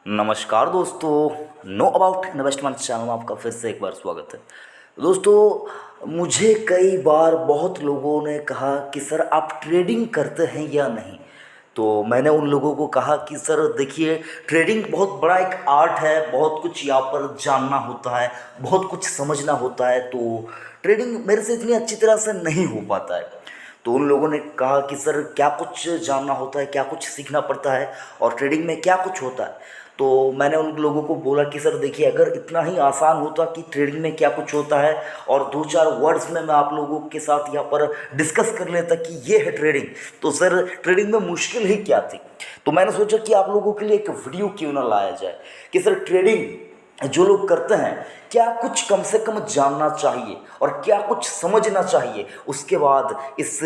नमस्कार दोस्तों, know about investment channel में आपका फिर से एक बार स्वागत है। दोस्तों, मुझे कई बार बहुत लोगों ने कहा कि सर आप ट्रेडिंग करते हैं या नहीं। तो मैंने उन लोगों को कहा कि सर देखिए, ट्रेडिंग बहुत बड़ा एक आर्ट है, बहुत कुछ यहाँ पर जानना होता है, बहुत कुछ समझना होता है। तो ट्रेडिंग मेरे से इतनी अच्छी तरह से नहीं हो पाता है। तो उन लोगों ने कहा कि सर क्या कुछ जानना होता है, क्या कुछ सीखना पड़ता है और ट्रेडिंग में क्या कुछ होता है। तो मैंने उन लोगों को बोला कि सर देखिए, अगर इतना ही आसान होता कि ट्रेडिंग में क्या कुछ होता है और दो चार वर्ड्स में मैं आप लोगों के साथ यहाँ पर डिस्कस कर लेता कि ये है ट्रेडिंग, तो सर ट्रेडिंग में मुश्किल ही क्या थी। तो मैंने सोचा कि आप लोगों के लिए एक वीडियो क्यों ना लाया जाए कि सर ट्रेडिंग जो लोग करते हैं क्या कुछ कम से कम जानना चाहिए और क्या कुछ समझना चाहिए, उसके बाद इस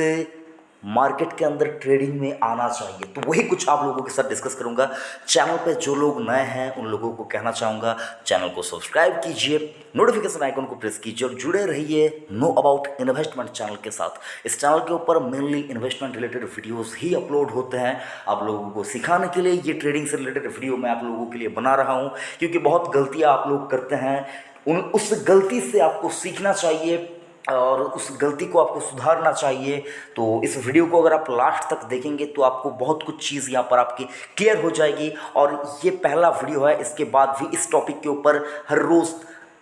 मार्केट के अंदर ट्रेडिंग में आना चाहिए। तो वही कुछ आप लोगों के साथ डिस्कस करूंगा। चैनल पे जो लोग नए हैं उन लोगों को कहना चाहूँगा, चैनल को सब्सक्राइब कीजिए, नोटिफिकेशन आइकन को प्रेस कीजिए और जुड़े रहिए नो अबाउट इन्वेस्टमेंट चैनल के साथ। इस चैनल के ऊपर मेनली इन्वेस्टमेंट रिलेटेड वीडियोस ही अपलोड होते हैं। आप लोगों को सिखाने के लिए ये ट्रेडिंग से रिलेटेड वीडियो मैं आप लोगों के लिए बना रहा हूँ, क्योंकि बहुत गलतियाँ आप लोग करते हैं। उस गलती से आपको सीखना चाहिए और उस गलती को आपको सुधारना चाहिए। तो इस वीडियो को अगर आप लास्ट तक देखेंगे तो आपको बहुत कुछ चीज़ यहाँ पर आपकी क्लियर हो जाएगी। और ये पहला वीडियो है, इसके बाद भी इस टॉपिक के ऊपर हर रोज़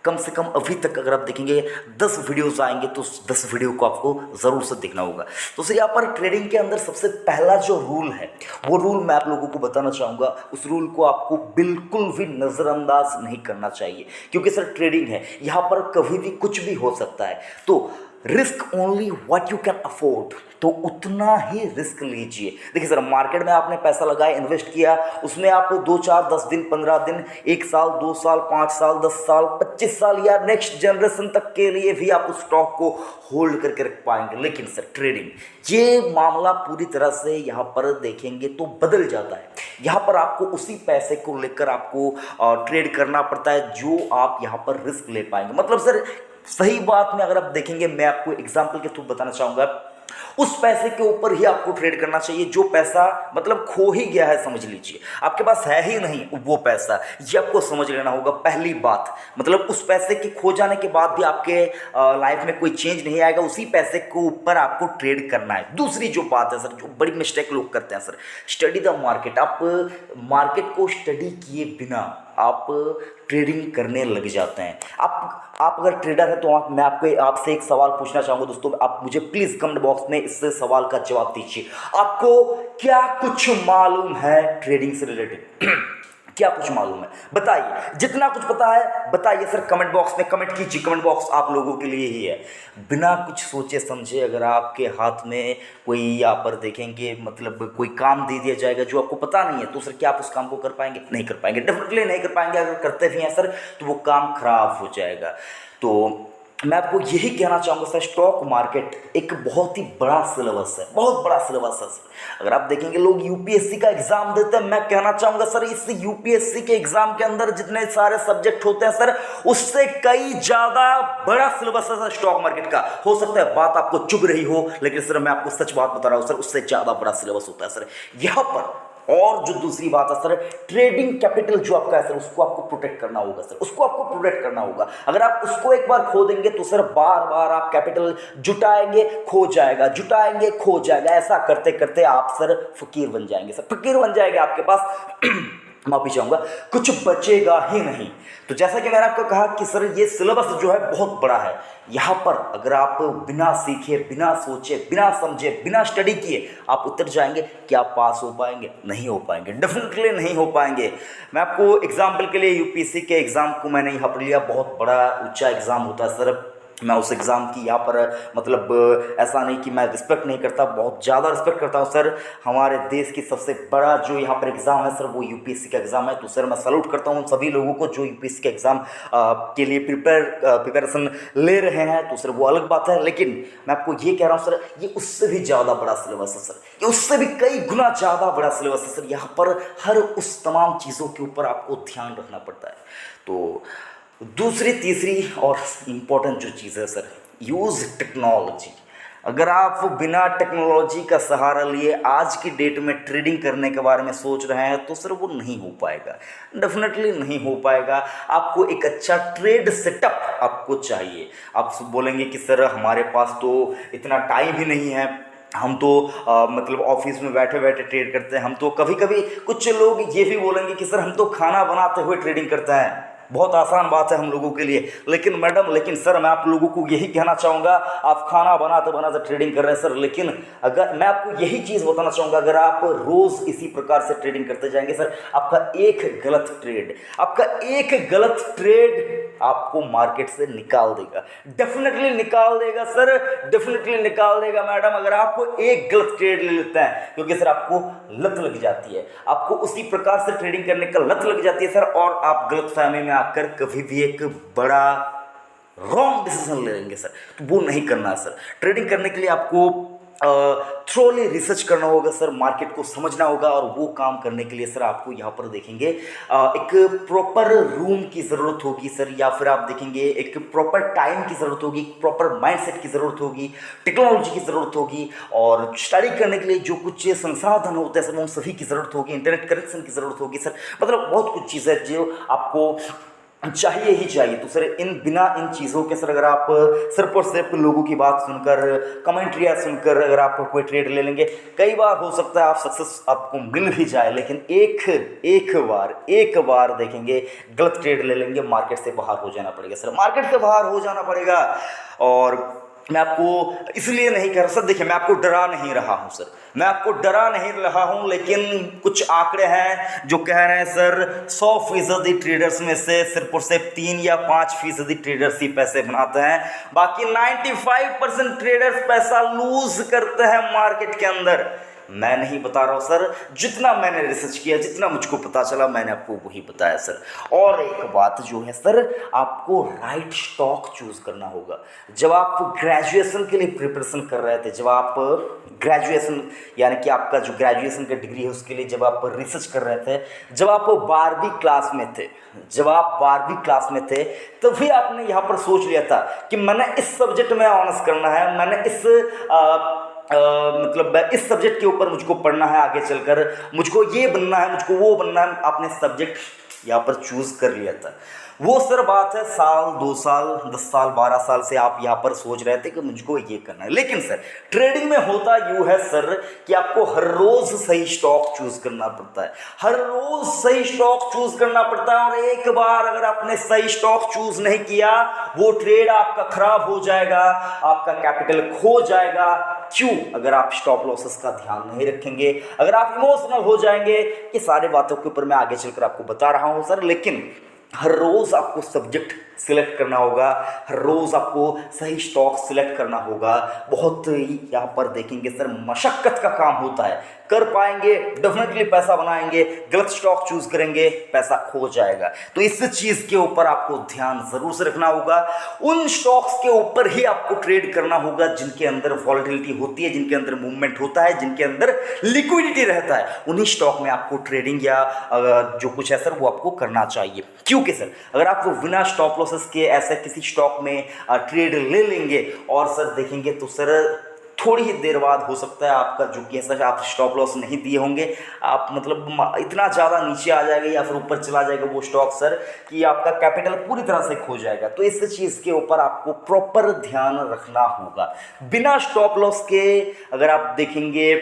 कम से कम अभी तक अगर आप देखेंगे 10 वीडियोस आएंगे, तो 10 वीडियो को आपको ज़रूर से देखना होगा। तो सर यहाँ पर ट्रेडिंग के अंदर सबसे पहला जो रूल है वो रूल मैं आप लोगों को बताना चाहूँगा। उस रूल को आपको बिल्कुल भी नज़रअंदाज नहीं करना चाहिए, क्योंकि सर ट्रेडिंग है, यहाँ पर कभी भी कुछ भी हो सकता है। तो risk only what you can afford, तो उतना ही रिस्क लीजिए। देखिए सर, मार्केट में आपने पैसा लगाया, इन्वेस्ट किया, उसमें आप 2 4 10 दिन 15 दिन 1 साल 2 साल 5 साल 10 साल 25 साल या नेक्स्ट जनरेशन तक के लिए भी आप उस स्टॉक को होल्ड करके रख पाएंगे। लेकिन सर ट्रेडिंग, ये मामला पूरी तरह से यहाँ पर देखेंगे तो बदल जाता है। यहाँ पर आपको उसी पैसे को लेकर आपको ट्रेड करना पड़ता है जो आप यहाँ पर रिस्क ले पाएंगे। मतलब सर सही बात में अगर आप देखेंगे, मैं आपको एग्जांपल के थ्रू बताना चाहूँगा, उस पैसे के ऊपर ही आपको ट्रेड करना चाहिए जो पैसा मतलब खो ही गया है। समझ लीजिए आपके पास है ही नहीं वो पैसा, ये आपको समझ लेना होगा। पहली बात मतलब उस पैसे के खो जाने के बाद भी आपके लाइफ में कोई चेंज नहीं आएगा, उसी पैसे के ऊपर आपको ट्रेड करना है। दूसरी जो बात है सर, जो बड़ी मिस्टेक लोग करते हैं सर, स्टडी द मार्केट। आप मार्केट को स्टडी किए बिना आप ट्रेडिंग करने लग जाते हैं। आप अगर ट्रेडर है तो मैं आपसे एक सवाल पूछना चाहूँगा दोस्तों, आप मुझे प्लीज़ कमेंट बॉक्स में इस सवाल का जवाब दीजिए। आपको क्या कुछ मालूम है ट्रेडिंग से रिलेटेड? क्या कुछ मालूम है बताइए, जितना कुछ पता है बताइए सर, कमेंट बॉक्स में कमेंट कीजिए। कमेंट बॉक्स आप लोगों के लिए ही है। बिना कुछ सोचे समझे अगर आपके हाथ में कोई यहाँ पर देखेंगे मतलब कोई काम दे दिया जाएगा जो आपको पता नहीं है, तो सर क्या आप उस काम को कर पाएंगे? नहीं कर पाएंगे, डेफिनेटली नहीं कर पाएंगे। अगर करते भी हैं सर तो वो काम खराब हो जाएगा। तो मैं आपको यही कहना चाहूँगा सर, स्टॉक मार्केट एक बहुत ही बड़ा सिलेबस है, बहुत बड़ा सिलेबस है सर। अगर आप देखेंगे लोग यूपीएससी का एग्जाम देते हैं, मैं कहना चाहूँगा सर इस यूपीएससी के एग्जाम के अंदर जितने सारे सब्जेक्ट होते हैं सर, उससे कई ज़्यादा बड़ा सिलेबस है सर स्टॉक मार्केट का। हो सकता है बात आपको चुभ रही हो, लेकिन सर मैं आपको सच बात बता रहा हूँ सर, उससे ज़्यादा बड़ा सिलेबस होता है सर यहाँ पर। और जो दूसरी बात है सर, ट्रेडिंग कैपिटल जो आपका है सर, उसको आपको प्रोटेक्ट करना होगा सर, उसको आपको प्रोटेक्ट करना होगा। अगर आप उसको एक बार खो देंगे तो सर बार बार आप कैपिटल जुटाएंगे खो जाएगा, जुटाएंगे खो जाएगा, ऐसा करते करते आप सर फकीर बन जाएंगे सर, फकीर बन जाएंगे। आपके पास माफी चाहूंगा, कुछ बचेगा ही नहीं। तो जैसा कि मैंने आपको कहा कि सर ये सिलेबस जो है बहुत बड़ा है। यहाँ पर अगर आप बिना सीखे, बिना सोचे, बिना समझे, बिना स्टडी किए आप उतर जाएंगे, क्या आप पास हो पाएंगे? नहीं हो पाएंगे, डेफिनेटली नहीं हो पाएंगे। मैं आपको एग्जाम्पल के लिए यूपीएससी के एग्ज़ाम को मैंने यहाँ पर लिया, बहुत बड़ा ऊंचा एग्ज़ाम होता है सर। मैं उस एग्ज़ाम की यहाँ पर मतलब ऐसा नहीं कि मैं रिस्पेक्ट नहीं करता, बहुत ज़्यादा रिस्पेक्ट करता हूँ सर। हमारे देश की सबसे बड़ा जो यहाँ पर एग्ज़ाम है सर वो यूपीएससी का एग्ज़ाम है। तो सर मैं सैल्यूट करता हूँ उन सभी लोगों को जो यूपीएससी के एग्ज़ाम के लिए प्रिपरेशन ले रहे हैं, तो सर वो अलग बात है। लेकिन मैं आपको ये कह रहा हूँ सर, ये उससे भी ज़्यादा बड़ा सिलेबस है सर, ये उससे भी कई गुना ज़्यादा बड़ा सिलेबस है सर। यहाँ पर हर उस तमाम चीज़ों के ऊपर आपको ध्यान रखना पड़ता है। तो दूसरी तीसरी और इम्पोर्टेंट जो चीज़ है सर, यूज़ टेक्नोलॉजी। अगर आप बिना टेक्नोलॉजी का सहारा लिए आज की डेट में ट्रेडिंग करने के बारे में सोच रहे हैं तो सर वो नहीं हो पाएगा, डेफिनेटली नहीं हो पाएगा। आपको एक अच्छा ट्रेड सेटअप आपको चाहिए। आप बोलेंगे कि सर हमारे पास तो इतना टाइम ही नहीं है, हम तो मतलब ऑफिस में बैठे बैठे ट्रेड करते हैं। हम तो कभी कभी कुछ लोग ये भी बोलेंगे कि सर हम तो खाना बनाते हुए ट्रेडिंग करते हैं, बहुत आसान बात है हम लोगों के लिए। लेकिन मैडम, लेकिन सर मैं आप लोगों को यही कहना चाहूँगा, आप खाना बनाते बनाते ट्रेडिंग कर रहे हैं सर, लेकिन अगर मैं आपको यही चीज़ बताना चाहूँगा, अगर आप रोज़ इसी प्रकार से ट्रेडिंग करते जाएंगे सर, आपका एक गलत ट्रेड आपको मार्केट से निकाल देगा, डेफिनेटली निकाल देगा सर, डेफिनेटली निकाल देगा मैडम। अगर आप एक गलत ट्रेड ले लेते हैं, क्योंकि सर आपको लत लग जाती है, आपको उसी प्रकार से ट्रेडिंग करने का लत लग जाती है सर, और आप गलत फहमी में आकर कभी भी एक बड़ा रॉन्ग डिसीजन ले लेंगे सर। तो वो नहीं करना है सर। ट्रेडिंग करने के लिए आपको थ्रोली रिसर्च करना होगा सर, मार्केट को समझना होगा, और वो काम करने के लिए सर आपको यहाँ पर देखेंगे एक प्रॉपर रूम की ज़रूरत होगी सर, या फिर आप देखेंगे एक प्रॉपर टाइम की ज़रूरत होगी, प्रॉपर माइंडसेट की ज़रूरत होगी, टेक्नोलॉजी की ज़रूरत होगी, और स्टडी करने के लिए जो कुछ संसाधन होते हैं सर उन सभी की ज़रूरत होगी, इंटरनेट कनेक्शन की ज़रूरत होगी सर। मतलब बहुत कुछ चीज़ है जो आपको चाहिए ही चाहिए। तो सर बिना इन चीज़ों के सर, अगर आप सिर्फ और सिर्फ लोगों की बात सुनकर, कमेंट्रियाँ सुनकर अगर आप कोई ट्रेड ले लेंगे, कई बार हो सकता है आप सक्सेस आपको मिल भी जाए, लेकिन एक बार देखेंगे गलत ट्रेड ले लेंगे, मार्केट से बाहर हो जाना पड़ेगा सर, मार्केट से बाहर हो जाना पड़ेगा। और मैं आपको इसलिए नहीं कह रहा सर, देखिए मैं आपको डरा नहीं रहा हूँ सर, मैं आपको डरा नहीं रहा हूँ, लेकिन कुछ आंकड़े हैं जो कह रहे हैं सर 100% ट्रेडर्स में से सिर्फ और सिर्फ 3 या 5% ट्रेडर्स ही पैसे बनाते हैं, बाकी 95% ट्रेडर्स पैसा लूज करते हैं मार्केट के अंदर। मैं नहीं बता रहा हूँ सर, जितना मैंने रिसर्च किया, जितना मुझको पता चला, मैंने आपको वही बताया सर। और एक बात जो है सर, आपको राइट स्टॉक चूज करना होगा। जब आप ग्रेजुएशन के लिए प्रिपरेशन कर रहे थे, जब आप ग्रेजुएशन यानी कि आपका जो ग्रेजुएशन का डिग्री है उसके लिए जब आप रिसर्च कर रहे थे, जब आप 12वीं क्लास में थे, तभी आपने यहाँ पर सोच लिया था कि मैंने इस सब्जेक्ट में ऑनर्स करना है, मैंने मतलब इस सब्जेक्ट के ऊपर मुझको पढ़ना है, आगे चलकर मुझको ये बनना है, मुझको वो बनना है। आपने सब्जेक्ट यहाँ पर चूज कर लिया था। वो सर बात है साल 2 साल 10 साल 12 साल से आप यहाँ पर सोच रहे थे कि मुझको ये करना है। लेकिन सर ट्रेडिंग में होता यूँ है सर कि आपको हर रोज सही स्टॉक चूज करना पड़ता है, हर रोज सही स्टॉक चूज करना पड़ता है। और एक बार अगर आपने सही स्टॉक चूज नहीं किया, वो ट्रेड आपका खराब हो जाएगा, आपका कैपिटल खो जाएगा। क्यों? अगर आप स्टॉप लॉसेस का ध्यान नहीं रखेंगे, अगर आप इमोशनल हो जाएंगे। ये सारे बातों के ऊपर मैं आगे चलकर आपको बता रहा हूँ सर, लेकिन हर रोज आपको सब्जेक्ट सिलेक्ट करना होगा, हर रोज आपको सही स्टॉक सिलेक्ट करना होगा। बहुत ही यहाँ पर देखेंगे सर मशक्कत का काम होता है, कर पाएंगे डेफिनेटली पैसा बनाएंगे, गलत स्टॉक चूज करेंगे पैसा खो जाएगा। तो इस चीज के ऊपर आपको ध्यान जरूर से रखना होगा। उन स्टॉक्स के ऊपर ही आपको ट्रेड करना होगा जिनके अंदर वॉलेटिलिटी होती है, जिनके अंदर मूवमेंट होता है, जिनके अंदर लिक्विडिटी रहता है। उन्हीं स्टॉक में आपको ट्रेडिंग या जो कुछ है सर वो आपको करना चाहिए। क्योंकि सर अगर आप बिना स्टॉप लॉसेस के ऐसे किसी स्टॉक में ट्रेड ले लेंगे और सर देखेंगे तो सर थोड़ी ही देर बाद हो सकता है आपका जो कि सर आप स्टॉप लॉस नहीं दिए होंगे, आप मतलब इतना ज़्यादा नीचे आ जाएगा या फिर ऊपर चला जाएगा वो स्टॉक सर कि आपका कैपिटल पूरी तरह से खो जाएगा। तो इस चीज़ के ऊपर आपको प्रॉपर ध्यान रखना होगा। बिना स्टॉप लॉस के अगर आप देखेंगे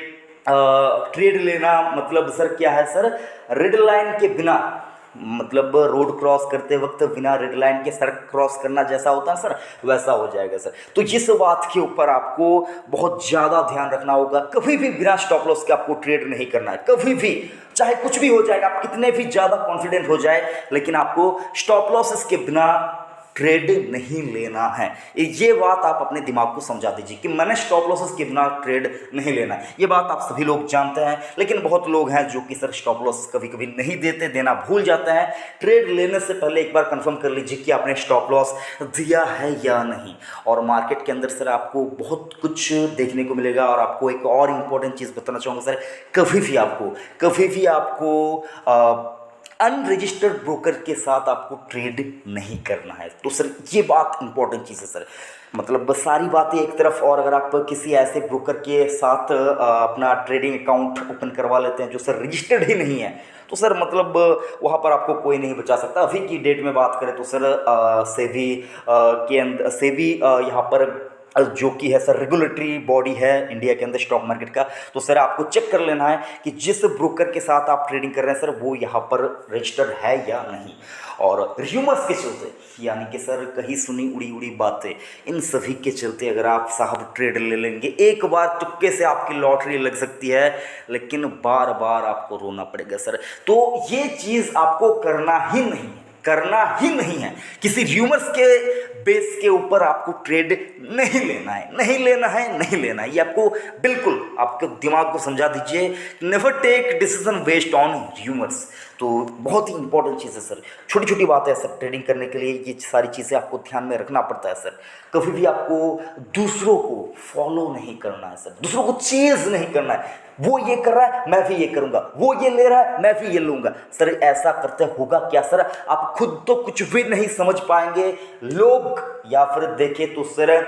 ट्रेड लेना मतलब सर क्या है सर, रेड लाइन के बिना, मतलब रोड क्रॉस करते वक्त बिना रेड लाइन के सड़क क्रॉस करना जैसा होता है सर वैसा हो जाएगा सर। तो इस बात के ऊपर आपको बहुत ज़्यादा ध्यान रखना होगा। कभी भी बिना स्टॉप लॉस के आपको ट्रेड नहीं करना है, कभी भी, चाहे कुछ भी हो जाएगा, आप कितने भी ज़्यादा कॉन्फिडेंट हो जाए, लेकिन आपको स्टॉप लॉसेस के बिना ट्रेड नहीं लेना है। ये बात आप अपने दिमाग को समझा दीजिए कि मैंने स्टॉप लॉसेस के बिना ट्रेड नहीं लेना है। ये बात आप सभी लोग जानते हैं, लेकिन बहुत लोग हैं जो कि सर स्टॉप लॉस कभी कभी नहीं देते, देना भूल जाते हैं। ट्रेड लेने से पहले एक बार कंफर्म कर लीजिए कि आपने स्टॉप लॉस दिया है या नहीं। और मार्केट के अंदर सर आपको बहुत कुछ देखने को मिलेगा। और आपको एक और इम्पोर्टेंट चीज़ बताना चाहूँगा सर, कभी भी आपको अनरजिस्टर्ड ब्रोकर के साथ आपको ट्रेड नहीं करना है। तो सर ये बात इंपॉर्टेंट चीज़ है सर, मतलब बस सारी बातें एक तरफ, और अगर आप किसी ऐसे ब्रोकर के साथ अपना ट्रेडिंग अकाउंट ओपन करवा लेते हैं जो सर रजिस्टर्ड ही नहीं है, तो सर मतलब वहाँ पर आपको कोई नहीं बचा सकता। अभी की डेट में बात करें तो सर सेबी के अंदर, सेबी यहाँ पर जो कि है सर रेगुलेटरी बॉडी है इंडिया के अंदर स्टॉक मार्केट का, तो सर आपको चेक कर लेना है कि जिस ब्रोकर के साथ आप ट्रेडिंग कर रहे हैं सर वो यहाँ पर रजिस्टर्ड है या नहीं। और र्यूमर्स के चलते, यानी कि सर कहीं सुनी उड़ी उड़ी बातें, इन सभी के चलते अगर आप साहब ट्रेड ले लेंगे, एक बार तुक्के से आपकी लॉटरी लग सकती है, लेकिन बार बार आपको रोना पड़ेगा सर। तो ये चीज़ आपको करना ही नहीं है, करना ही नहीं है। किसी र्यूमर्स के बेस के ऊपर आपको ट्रेड नहीं लेना है, नहीं लेना है, नहीं लेना है। ये आपको बिल्कुल, आपके दिमाग को समझा दीजिए, never take decision based on rumours. तो बहुत ही इंपॉर्टेंट चीज़ है सर, छोटी छोटी बातें है सर ट्रेडिंग करने के लिए, ये सारी चीज़ें आपको ध्यान में रखना पड़ता है सर। कभी भी आपको दूसरों को फॉलो नहीं करना है सर, दूसरों को चेज नहीं करना है। वो ये कर रहा है मैं भी ये करूंगा, वो ये ले रहा है मैं भी ये लूंगा। सर ऐसा करते होगा क्या सर, आप खुद तो कुछ भी नहीं समझ पाएंगे, लोग या फिर देखे तो सर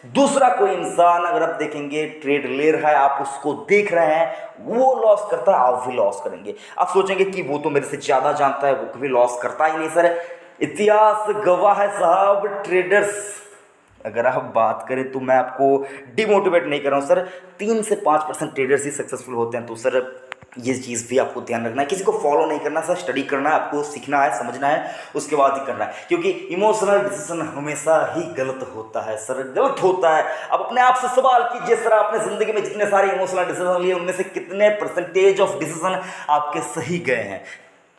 दूसरा कोई इंसान अगर आप देखेंगे ट्रेड ले रहा है, आप उसको देख रहे हैं, वो लॉस करता है, आप भी लॉस करेंगे। आप सोचेंगे कि वो तो मेरे से ज़्यादा जानता है, वो कभी लॉस करता ही नहीं। सर इतिहास गवाह है साहब, ट्रेडर्स अगर आप बात करें तो मैं आपको डिमोटिवेट नहीं कर रहा हूँ सर, 3 से 5% ट्रेडर्स ही सक्सेसफुल होते हैं। तो सर ये चीज़ भी आपको ध्यान रखना है, किसी को फॉलो नहीं करना सर, स्टडी करना है, आपको सीखना है, समझना है, उसके बाद ही करना है। क्योंकि इमोशनल डिसीजन हमेशा ही गलत होता है सर, गलत होता है। अब अपने आप से सवाल कीजिए सर, आपने ज़िंदगी में जितने सारे इमोशनल डिसीजन लिए उनमें से कितने परसेंटेज ऑफ डिसीजन आपके सही गए हैं।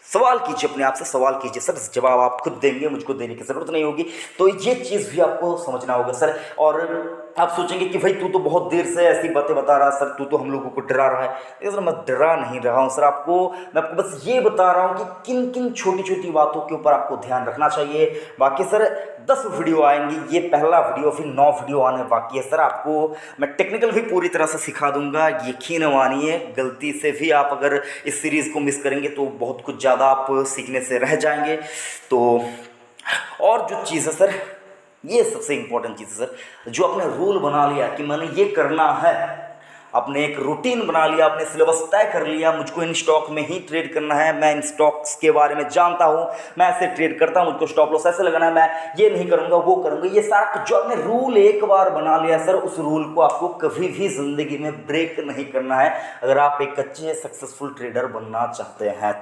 सवाल कीजिए, अपने आप से सवाल कीजिए सर, जवाब आप खुद देंगे, मुझको देने की ज़रूरत नहीं होगी। तो ये चीज़ भी आपको समझना होगा सर। और आप सोचेंगे कि भाई तू तो बहुत देर से ऐसी बातें बता रहा है सर, तू तो हम लोगों को डरा रहा है। लेकिन सर मैं डरा नहीं रहा हूँ सर, मैं आपको बस ये बता रहा हूँ कि किन किन छोटी छोटी बातों के ऊपर आपको ध्यान रखना चाहिए। बाकी सर 10 वीडियो आएंगी, ये पहला वीडियो, फिर 9 वीडियो आने बाकी है सर। आपको मैं टेक्निकल भी पूरी तरह से सिखा दूंगा, यकीन मानिए। गलती से भी आप अगर इस सीरीज़ को मिस करेंगे तो बहुत कुछ ज़्यादा आप सीखने से रह जाएंगे। तो और जो चीज़ है सर, ये सबसे इम्पोर्टेंट चीज़ है सर, जो आपने रूल बना लिया कि मैंने ये करना है, आपने एक रूटीन बना लिया, आपने सिलेबस तय कर लिया, मुझको इन स्टॉक में ही ट्रेड करना है, मैं इन स्टॉक्स के बारे में जानता हूँ, मैं ऐसे ट्रेड करता हूँ, मुझको स्टॉप लॉस ऐसे लगाना है, मैं ये नहीं करूँगा वो करूँगा। ये सारा जो आपने रूल एक बार बना लिया सर, उस रूल को आपको कभी भी ज़िंदगी में ब्रेक नहीं करना है अगर आप एक अच्छे सक्सेसफुल ट्रेडर बनना चाहते हैं।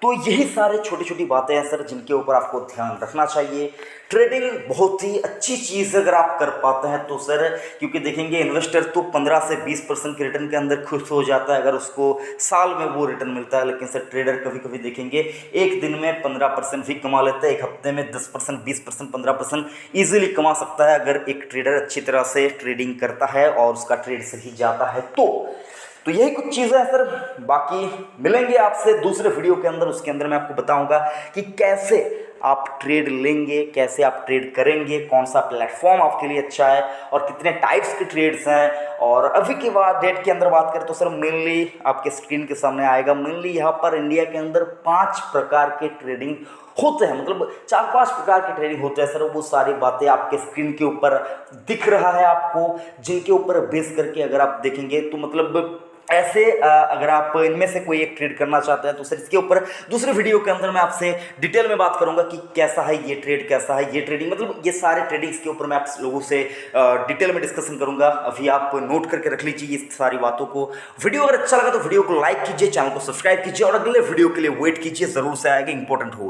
तो यही सारे छोटी छोटी बातें हैं सर जिनके ऊपर आपको ध्यान रखना चाहिए। ट्रेडिंग बहुत ही अच्छी चीज़ अगर आप कर पाते हैं तो सर, क्योंकि देखेंगे इन्वेस्टर तो 15 से 20% के रिटर्न के अंदर खुश हो जाता है अगर उसको साल में वो रिटर्न मिलता है। लेकिन सर ट्रेडर कभी कभी देखेंगे एक दिन में 15% भी कमा लेता है, एक हफ्ते में 10%, 20%, 15% ईजिली कमा सकता है अगर एक ट्रेडर अच्छी तरह से ट्रेडिंग करता है और उसका ट्रेड सही जाता है। तो यही कुछ चीज़ें हैं सर। बाकी मिलेंगे आपसे दूसरे वीडियो के अंदर, उसके अंदर मैं आपको बताऊंगा कि कैसे आप ट्रेड लेंगे, कैसे आप ट्रेड करेंगे, कौन सा प्लेटफॉर्म आपके लिए अच्छा है और कितने टाइप्स के ट्रेड्स हैं। और अभी के बाद डेट के अंदर बात करें तो सर मेनली आपके स्क्रीन के सामने आएगा, मेनली यहाँ पर इंडिया के अंदर 5 प्रकार के ट्रेडिंग होते हैं, मतलब 4-5 प्रकार के ट्रेडिंग होते हैं सर। वो सारी बातें आपके स्क्रीन के ऊपर दिख रहा है आपको, जिनके ऊपर बेस करके अगर आप देखेंगे तो मतलब ऐसे अगर आप इनमें से कोई एक ट्रेड करना चाहते हैं तो सर इसके ऊपर दूसरे वीडियो के अंदर मैं आपसे डिटेल में बात करूंगा कि कैसा है ये ट्रेड, कैसा है ये ट्रेडिंग, मतलब ये सारे ट्रेडिंग्स के ऊपर मैं आप लोगों से डिटेल में डिस्कशन करूंगा। अभी आप नोट करके रख लीजिए इस सारी बातों को। वीडियो अगर अच्छा लगा तो वीडियो को लाइक कीजिए, चैनल को सब्सक्राइब कीजिए और अगले वीडियो के लिए वेट कीजिए, जरूर से आएगा, इंपॉर्टेंट होगा।